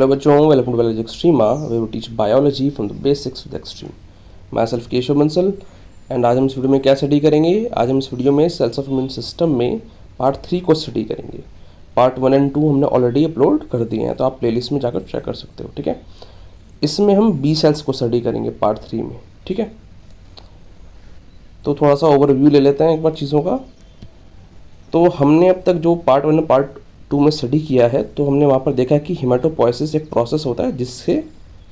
बच्चों, welcome to biology Extrema we will teach biology from the basics to the extreme. Myself Keshav Bansal and आज हम इस video में क्या स्टडी करेंगे। आज हम इस वीडियो में सेल्स ऑफ इम्यून सिस्टम में पार्ट 3 को स्टडी करेंगे। पार्ट 1 एंड 2 हमने ऑलरेडी अपलोड कर दिए हैं, तो आप प्लेलिस्ट में जाकर चेक कर सकते हो। ठीक है, इसमें हम बी सेल्स को स्टडी करेंगे पार्ट 3 में। ठीक है, तो थोड़ा सा ओवरव्यू ले लेते हैं एक बार चीज़ों का। तो हमने अब तक जो पार्ट 1 और पार्ट 2 में स्टडी किया है, तो हमने वहाँ पर देखा कि हेमाटोपोइसिस एक प्रोसेस होता है जिससे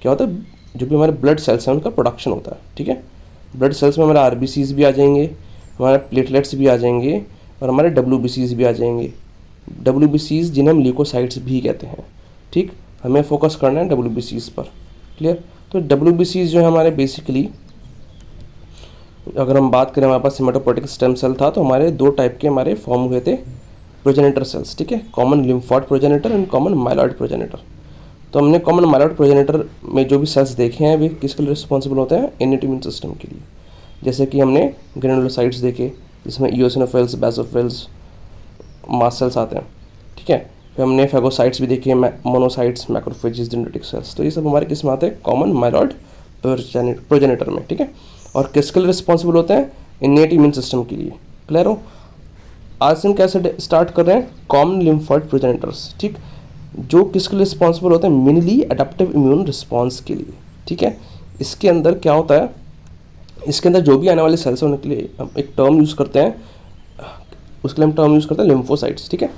क्या होता है, जो भी हमारे ब्लड सेल्स हैं उनका प्रोडक्शन होता है। ठीक है, ब्लड सेल्स में हमारे आरबीसीज भी आ जाएंगे, हमारे प्लेटलेट्स भी आ जाएंगे और हमारे डब्ल्यूबीसीज भी आ जाएंगे। डब्ल्यूबीसीज जिन्हें हम ल्यूकोसाइट्स भी कहते हैं। ठीक, हमें फोकस करना है डब्ल्यूबीसीज पर। क्लियर। तो डब्ल्यूबीसीज जो है हमारे बेसिकली, अगर हम बात करें, हमारे पास हेमाटोपोइटिक स्टेम सेल था, तो हमारे दो टाइप के हमारे फॉर्म हुए थे प्रोजेनेटर सेल्स। ठीक है, common lymphoid progenitor and common myeloid progenitor. तो हमने कॉमन माइलॉइड प्रोजेनेटर में जो भी सेल्स देखे हैं वे किसके लिए रिस्पॉन्सिबल होते हैं, इनेट इम्यून सिस्टम के लिए। जैसे कि हमने ग्रेनुलोसाइट्स देखे, जिसमें इओसिनोफिल्स, बेसोफिल्स, मास्ट सेल्स आते हैं। ठीक है, फिर हमने फेगोसाइट्स भी देखे, मोनोसाइट्स, मैक्रोफेजेस, डेंड्रिटिक सेल्स। तो ये सब हमारे किस में आते हैं, कॉमन माइलॉइड प्रोजेनेटर में। ठीक है, और किसके लिए रिस्पॉन्सिबल होते हैं, इनेट इम्यून सिस्टम के लिए। क्लियर हो। आज से हम कैसे स्टार्ट कर रहे हैं, कॉमन लिम्फोइड प्रोजेनेटर्स। ठीक, जो किसके लिए रिस्पॉन्सिबल होते हैं, मिनिमली अडेप्टिव इम्यून रिस्पॉन्स के लिए। ठीक है, इसके अंदर क्या होता है, इसके अंदर जो भी आने वाले सेल्स हैं उनके लिए हम एक टर्म यूज़ करते हैं, उसके लिए हम टर्म यूज़ करते हैं लिम्फोसाइट्स। ठीक है,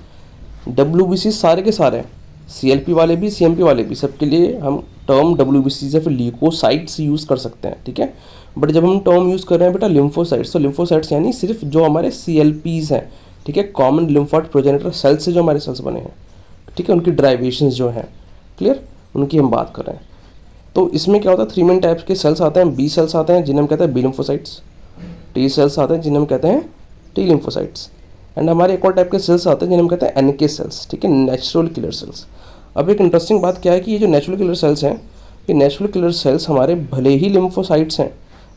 डब्ल्यूबीसी सारे के सारे, सीएलपी वाले भी, सीएमपी वाले भी, सबके लिए हम टर्म डब्ल्यूबीसी या फिर ल्यूकोसाइट्स यूज़ कर सकते हैं। ठीक है, बट जब हम टर्म यूज़ कर रहे हैं बेटा लिम्फोसाइट्स, तो लिम्फोसाइट्स यानी सिर्फ जो हमारे सीएलपीज हैं। ठीक है, कॉमन लिम्फोइड प्रोजेनेटर सेल्स से जो हमारे सेल्स बने हैं। ठीक है, उनकी ड्राइवेशंस जो हैं, क्लियर, उनकी हम बात कर रहे हैं। तो इसमें क्या होता है, 3 मेन टाइप्स के सेल्स आते हैं। बी सेल्स आते हैं जिन्हें हम कहते हैं बी लिम्फोसाइट्स, टी सेल्स आते हैं जिन्हें हम कहते हैं टी लिम्फोसाइट्स, एंड हमारे एक और टाइप के सेल्स आते हैं जिन्हें हम कहते हैं एनके सेल्स। ठीक है, नेचुरल किलर सेल्स। अब एक इंटरेस्टिंग बात क्या है कि ये जो नेचुरल किलर सेल्स हैं, ये नेचुरल किलर सेल्स हमारे भले ही लिम्फोसाइट्स हैं,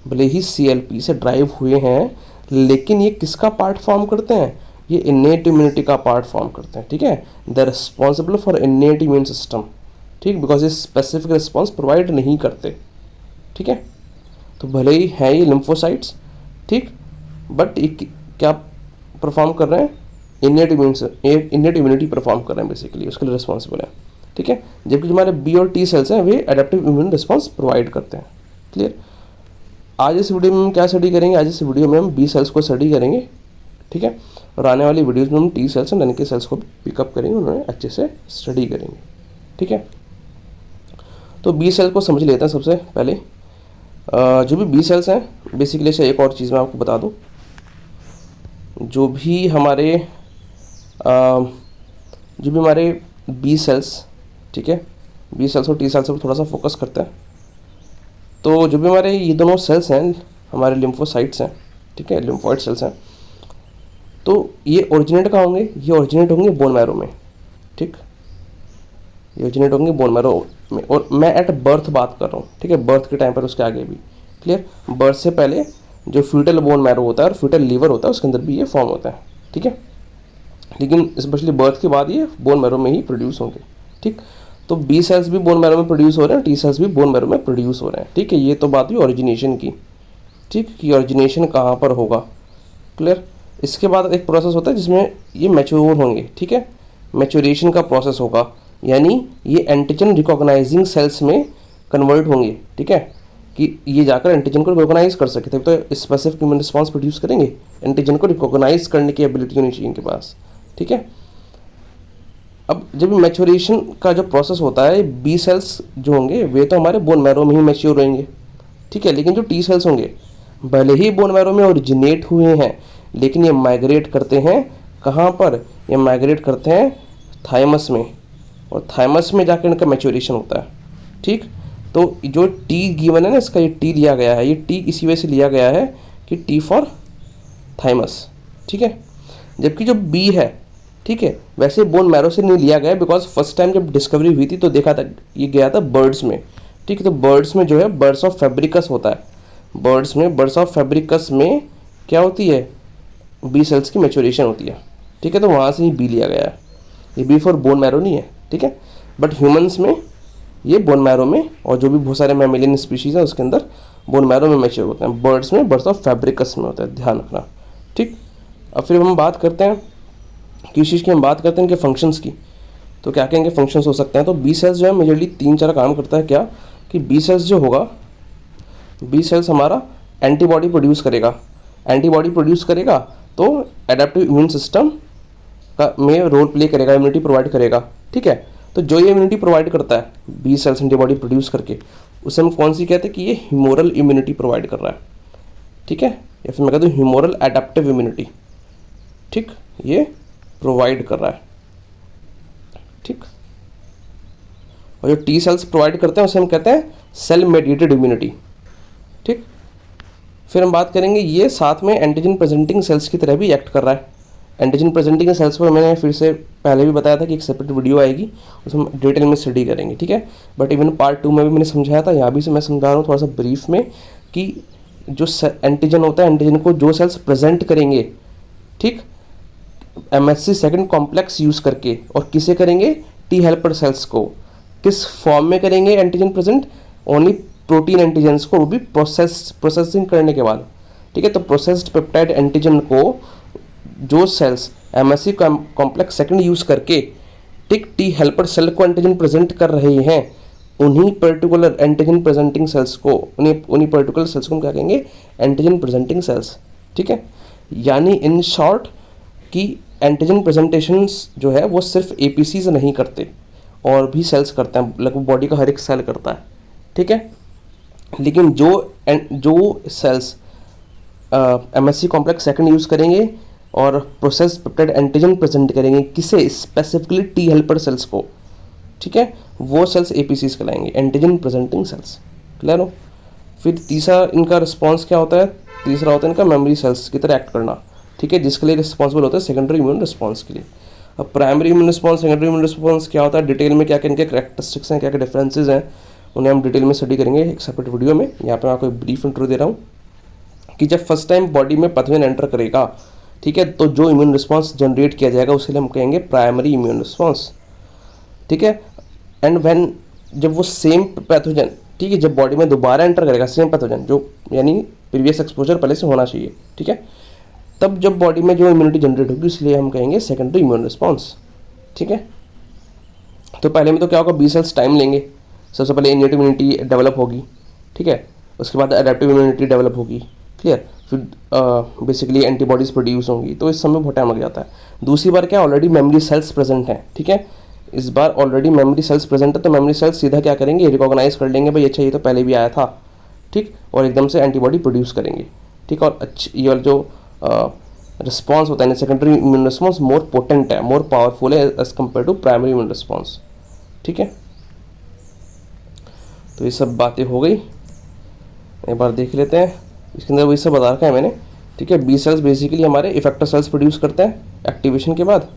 भले ही सीएलपी से ड्राइव हुए हैं, लेकिन ये किसका पार्ट फॉर्म करते हैं, ये इनेट इम्यूनिटी का पार्ट फॉर्म करते हैं। ठीक है, the responsible for इनेट immune system. ठीक, बिकॉज ये स्पेसिफिक रिस्पॉन्स प्रोवाइड नहीं करते। ठीक है, तो भले ही हैं ये लिम्फोसाइट्स, ठीक, बट ये क्या परफॉर्म कर रहे हैं, इनेट इम्यूनिटी परफॉर्म कर रहे हैं, बेसिकली उसके लिए रिस्पॉन्सिबल है। ठीक है, जबकि जो हमारे बी और टी सेल्स हैं वे एडेप्टिव इम्यून रिस्पॉन्स प्रोवाइड करते हैं। क्लियर। आज इस वीडियो में हम क्या स्टडी करेंगे, आज इस वीडियो में हम बी सेल्स को स्टडी करेंगे। ठीक है, और आने वाली वीडियोस में हम टी सेल्स और एनके सेल्स को पिकअप करेंगे, उन्हें अच्छे से स्टडी करेंगे। ठीक है, तो बी सेल को समझ लेते हैं सबसे पहले। जो भी बी सेल्स हैं, बेसिकली से एक और चीज़ मैं आपको बता दूं, जो भी हमारे बी सेल्स, ठीक है, बी सेल्स और टी सेल्स पर थोड़ा सा फोकस करते हैं। तो जो भी हमारे ये दोनों सेल्स हैं, हमारे लिम्फोसाइट्स हैं, ठीक है, लिम्फोइड सेल्स हैं, तो ये ओरिजिनेट कहाँ होंगे, ये ओरिजिनेट होंगे बोन मैरो में। ठीक, ये ओरिजिनेट होंगे बोन मैरो में, और मैं एट बर्थ बात कर रहा हूँ। ठीक है, बर्थ के टाइम पर, उसके आगे भी। क्लियर, बर्थ से पहले जो फ्यूटल बोन मैरो होता है और फ्यूटल लीवर होता है, उसके अंदर भी ये फॉर्म होता है। ठीक है, लेकिन स्पेशली बर्थ के बाद ये बोन मैरो में ही प्रोड्यूस होंगे। ठीक, तो बी सेल्स भी बोन मैरो में प्रोड्यूस हो रहे हैं, टी सेल्स भी बोन मैरो में प्रोड्यूस हो रहे हैं। ठीक है, ये तो बात हुई ओरिजिनेशन की। ठीक, कि ओरिजिनेशन कहाँ पर होगा। क्लियर। इसके बाद एक प्रोसेस होता है जिसमें ये मैच्योर होंगे। ठीक है, मैच्योरेशन का प्रोसेस होगा, यानी ये एंटीजन रिकॉग्नाइजिंग सेल्स में कन्वर्ट होंगे। ठीक है, कि ये जाकर एंटीजन को रिकॉग्नाइज कर सके, तब तो स्पेसिफिक इम्यून रिस्पॉन्स प्रोड्यूस करेंगे। एंटीजन को रिकॉग्नाइज करने की एबिलिटी होनी चाहिए इनके पास। ठीक है, अब जब मैच्योरेशन का जो प्रोसेस होता है, बी सेल्स जो होंगे वे तो हमारे बोन मैरो में ही मैच्योर रहेंगे। ठीक है, लेकिन जो टी सेल्स होंगे, भले ही बोन मैरो में ओरिजिनेट हुए हैं, लेकिन ये माइग्रेट करते हैं कहाँ पर, ये माइग्रेट करते हैं थाइमस में, और थाइमस में जाकर इनका मैच्योरेशन होता है। ठीक, तो जो टी गिवन है ना, इसका ये टी लिया गया है, ये टी इसी वजह से लिया गया है कि टी फॉर थाइमस। ठीक है, जबकि जो बी है, ठीक है, वैसे बोन मैरो से नहीं लिया गया, बिकॉज फर्स्ट टाइम जब डिस्कवरी हुई थी तो देखा था, ये गया था बर्ड्स में। ठीक है, तो बर्ड्स में जो है बर्ड्स ऑफ फैब्रिकस होता है, बर्ड्स ऑफ फैब्रिकस में क्या होती है, बी सेल्स की मैच्योरेशन होती है। ठीक है, तो वहाँ से ही बी लिया गया है, ये बी फॉर बोन मैरो नहीं है। ठीक है, बट ह्यूमंस में ये बोन मैरो में, और जो भी बहुत सारे मैमिलियन स्पीशीज़ हैं उसके अंदर बोन मैरो में मैच्योर होते हैं। बर्ड्स में बर्ड्स ऑफ फैब्रिकस में होता है, ध्यान रखना, ठीक। अब फिर हम बात करते हैं किस चीज़ की, हम बात करते हैं इनके फंक्शंस की। तो क्या क्या इनके फंक्शंस हो सकते हैं। तो बी सेल्स जो है मेजरली 3-4 काम करता है। क्या कि बी सेल्स जो होगा, बी सेल्स हमारा एंटीबॉडी प्रोड्यूस करेगा। एंटीबॉडी प्रोड्यूस करेगा तो एडेप्टिव इम्यून सिस्टम का में रोल प्ले करेगा, इम्यूनिटी प्रोवाइड करेगा, ठीक है। तो जो ये इम्यूनिटी प्रोवाइड करता है बी सेल्स एंटीबॉडी प्रोड्यूस करके, उसे हम कौन सी कहते हैं कि ये ह्यूमोरल इम्यूनिटी प्रोवाइड कर रहा है, ठीक है। या फिर मैं कहता हूँ ह्यूमोरल एडेप्टिव इम्यूनिटी, ठीक, ये प्रोवाइड कर रहा है, ठीक। और जो टी सेल्स प्रोवाइड करते हैं उसे हम कहते हैं सेल मेडिएटेड इम्यूनिटी, ठीक। फिर हम बात करेंगे ये साथ में एंटीजन प्रेजेंटिंग सेल्स की तरह भी एक्ट कर रहा है। एंटीजन प्रेजेंटिंग सेल्स पर मैंने फिर से पहले भी बताया था कि एक सेपरेट वीडियो आएगी, उसमें हम डिटेल में स्टडी करेंगे, ठीक है। बट इवन पार्ट 2 में भी मैंने समझाया था, यहाँ भी से मैं समझा रहा हूँ थोड़ा सा ब्रीफ में कि जो एंटीजन होता है, एंटीजन को जो सेल्स प्रेजेंट करेंगे, ठीक, MHC सेकेंड कॉम्प्लेक्स यूज़ करके, और किसे करेंगे, टी हेल्पर सेल्स को। किस फॉर्म में करेंगे antigen present, only protein antigens को, वो भी प्रोसेसिंग करने के बाद, ठीक है। तो प्रोसेस्ड पेप्टाइड एंटीजन को जो cells MHC complex second use करके, ठीक, टी हेल्पर सेल को एंटीजन प्रेजेंट कर रहे हैं, उन्हीं पर्टिकुलर एंटीजन प्रेजेंटिंग सेल्स को, उन्हीं पर्टिकुलर सेल्स को हम क्या कहेंगे, एंटीजन प्रेजेंटिंग सेल्स, ठीक है। यानी इन शॉर्ट कि एंटीजन प्रेजेंटेशंस जो है वो सिर्फ APCs नहीं करते, और भी सेल्स करते हैं, लगभग बॉडी का हर एक सेल करता है, ठीक है। लेकिन जो cells MHC complex second use करेंगे और प्रोसेस पेप्टाइड एंटीजन प्रेजेंट करेंगे, किसे, स्पेसिफिकली टी हेल्पर सेल्स को, ठीक है, वो सेल्स APCs कहलाएंगे, एंटीजन प्रेजेंटिंग सेल्स, क्लियर हो। फिर तीसरा इनका रिस्पॉन्स क्या होता है, तीसरा होता है इनका मेमोरी सेल्स की तरह एक्ट करना, ठीक है, जिसके लिए रिस्पॉन्सिबल होता है सेकेंडरी इम्यून रिस्पॉन्स के लिए। अब primary immune response, secondary immune response क्या होता है, डिटेल में क्या क्या इनके कैरेक्टरिस्टिक्स हैं, क्या क्या डिफरेंसेस हैं, उन्हें हम डिटेल में स्टडी करेंगे एक सेपरेट वीडियो में। यहाँ पे मैं आपको एक ब्रीफ इंट्रो दे रहा हूँ कि जब फर्स्ट टाइम बॉडी में पैथोजन एंटर करेगा, ठीक है, तो जो इम्यून रिस्पॉन्स जनरेट किया जाएगा उसे हम कहेंगे प्राइमरी इम्यून रिस्पॉन्स, ठीक है। एंड व्हेन, जब वो सेम पैथोजन, ठीक है, जब बॉडी में दोबारा एंटर करेगा सेम पैथोजन, जो यानी प्रीवियस एक्सपोजर पहले से होना चाहिए, ठीक है, तब जब बॉडी में जो इम्यूनिटी जनरेट होगी इसलिए हम कहेंगे सेकेंडरी इम्यून रिस्पॉन्स, ठीक है। तो पहले में तो क्या होगा, बी सेल्स टाइम लेंगे, सबसे पहले इनेट इम्यूनिटी डेवलप होगी, ठीक है, उसके बाद एडेप्टिव इम्यूनिटी डेवलप होगी, क्लियर, फिर बेसिकली एंटीबॉडीज़ प्रोड्यूस होंगी, तो इस समय बहुत टाइम लग जाता है। दूसरी बार क्या, ऑलरेडी मेमोरी सेल्स प्रेजेंट हैं, ठीक है, इस बार ऑलरेडी मेमोरी सेल्स प्रेजेंट है, तो मेमोरी सेल्स सीधा क्या करेंगे, रिकॉग्नाइज कर लेंगे भाई अच्छा ये तो पहले भी आया था, ठीक, और एकदम से एंटीबॉडी प्रोड्यूस करेंगे, ठीक। और ये वाला जो रिस्पॉन्स होता है secondary immune response more potent है, मोर पावरफुल है as compare to primary immune response, ठीक है। तो ये सब बातें हो गई, एक बार देख लेते हैं। इसके अंदर वही सब बता रखा है मैंने, ठीक है। बी सेल्स बेसिकली हमारे इफेक्टर सेल्स प्रोड्यूस करते हैं एक्टिवेशन के बाद,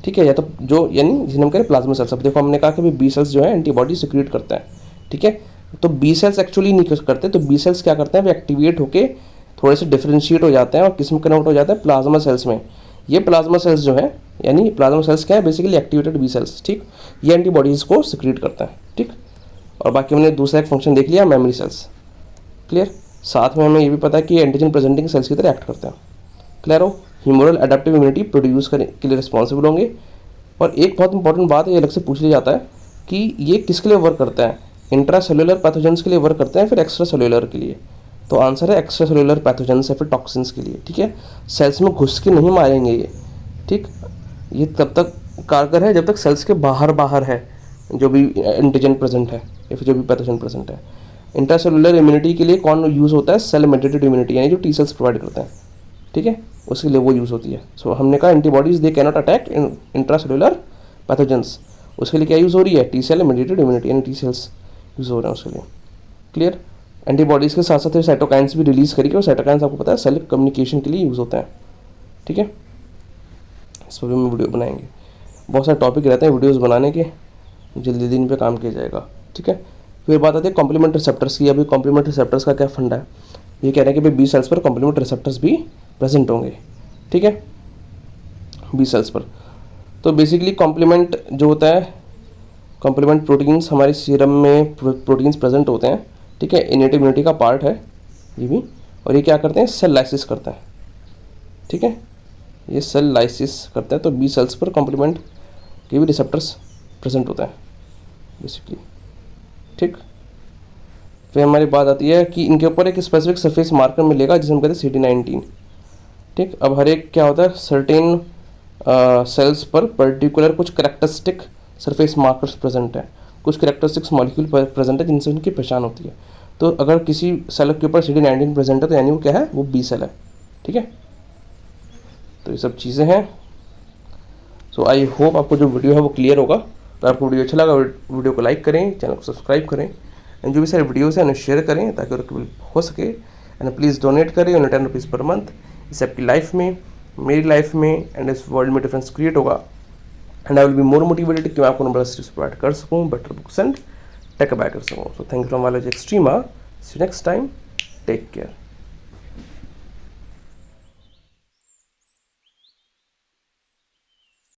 ठीक है, या तो जो यानी जिन्हें हम कह रहे हैं प्लाज्मा सेल्स। अब देखो हमने कहा कि बी सेल्स जो है एंटीबॉडी सिक्रीट करते हैं, ठीक है, तो बी सेल्स एक्चुअली नहीं करते, तो बी सेल्स क्या करते हैं, वे एक्टिवेट होकर थोड़े से डिफ्रेंशिएट हो जाते हैं और किस में कन्वर्ट हो जाते हैं, प्लाज्मा सेल्स में। ये प्लाज्मा सेल्स जो है, यानी प्लाज्मा सेल्स क्या है, बेसिकली एक्टिवेटेड बी सेल्स, ठीक, ये एंटीबॉडीज़ को सिक्रीट करते हैं, ठीक। और बाकी हमने दूसरा एक फंक्शन देख लिया, मेमोरी सेल्स, क्लियर। साथ में हमें ये भी पता है कि एंटीजन प्रेजेंटिंग सेल्स की तरह एक्ट करते हैं, क्लियर हो, ह्यूमोरल एडेप्टिव इम्यूनिटी प्रोड्यूस करने के लिए रिस्पॉन्सिबल होंगे। और एक बहुत इंपॉर्टेंट बात ये अलग से पूछ लिया जाता है कि ये किसके लिए वर्क करते हैं, इंट्रा सेलुलर पैथोजेंस के लिए वर्क करते हैं, फिर एक्स्ट्रा सेलुलर के लिए। तो आंसर है एक्स्ट्रा सेलुलर पैथोजेंस या फिर टॉक्सिन्स के लिए, ठीक है। सेल्स में घुस के नहीं मारेंगे ये, ठीक, ये तब तक कारगर है जब तक सेल्स के बाहर है जो भी एंटीजन प्रेजेंट है या फिर जो भी पैथोजन प्रेजेंट है। इंट्रासेलुलर इम्यूनिटी के लिए कौन यूज़ होता है, सेल मेडिएटेड इम्यूनिटी, यानी जो टी सेल्स प्रोवाइड करते हैं, ठीक है, उसके लिए वो यूज़ होती है। सो हमने कहा antibodies they cannot attack intracellular pathogens, उसके लिए क्या यूज़ हो रही है, टी सेल मेडिएटेड इम्यूनिटी, यानी टी सेल्स यूज़ हो रहे हैं उसके लिए, क्लियर। एंटीबॉडीज़ के साथ साथ साइटोकाइंस भी रिलीज करेगी, और साइटोकाइंस आपको पता है सेल कम्युनिकेशन के लिए यूज़ होते हैं, ठीक है। इस पर भी हम वीडियो बनाएंगे, बहुत सारे टॉपिक रहते हैं वीडियोज़ बनाने के, जल्दी दिन पे काम किया जाएगा, ठीक है। फिर बात आती है कॉम्प्लीमेंट रिसेप्टर्स की। अभी कॉम्प्लीमेंट रिसेप्टर्स का क्या फंडा है, ये कह रहे हैं कि भाई बी सेल्स पर कॉम्प्लीमेंट रिसेप्टर्स भी प्रेजेंट होंगे, ठीक है, बी सेल्स पर। तो बेसिकली कॉम्प्लीमेंट जो होता है, कॉम्प्लीमेंट प्रोटीन्स हमारे सीरम में प्रोटीन्स प्रेजेंट होते हैं, ठीक है, इनेटिव इम्यूनिटी का पार्ट है ये भी। और ये क्या करते हैं, सेल लाइसिस करते हैं, ठीक है, ये सेल लाइसिस करते हैं। तो बी सेल्स पर कॉम्प्लीमेंट के भी रिसेप्टर्स प्रेजेंट होते हैं बेसिकली, ठीक। फिर हमारी बात आती है कि इनके ऊपर एक स्पेसिफिक सरफेस मार्कर मिलेगा जिसे हम कहते हैं CD19, ठीक। अब हर एक क्या होता है, सर्टेन सेल्स पर पर्टिकुलर कुछ करेक्टरिस्टिक सरफेस मार्कर्स प्रेजेंट हैं, कुछ करेक्टरिस्टिक्स मॉलिक्यूल प्रेजेंट है जिनसे उनकी पहचान होती है। तो अगर किसी सेल के ऊपर CD19 प्रेजेंट है तो यानी वो क्या है, वो बी सेल है, ठीक है। तो ये सब चीज़ें हैं। सो आई होप आपको जो वीडियो है वो क्लियर होगा। तो आपको वीडियो अच्छा लगा, वीडियो को लाइक करें, चैनल को सब्सक्राइब करें, एंड जो भी सारे वीडियोज़ हैं उन्हें शेयर करें ताकि और हो सके। एंड प्लीज़ डोनेट करें उन्हें 10 रुपीज़ पर मंथ। इससे आपकी लाइफ में, मेरी लाइफ में एंड इस वर्ल्ड में डिफरेंस क्रिएट होगा। And I will be more motivated कि मैं आपको नंबर सीरीज प्रोवाइड कर सकूँ, better books and tech buy कर सकूँ। So thank you from knowledge extrema. See next time, take care.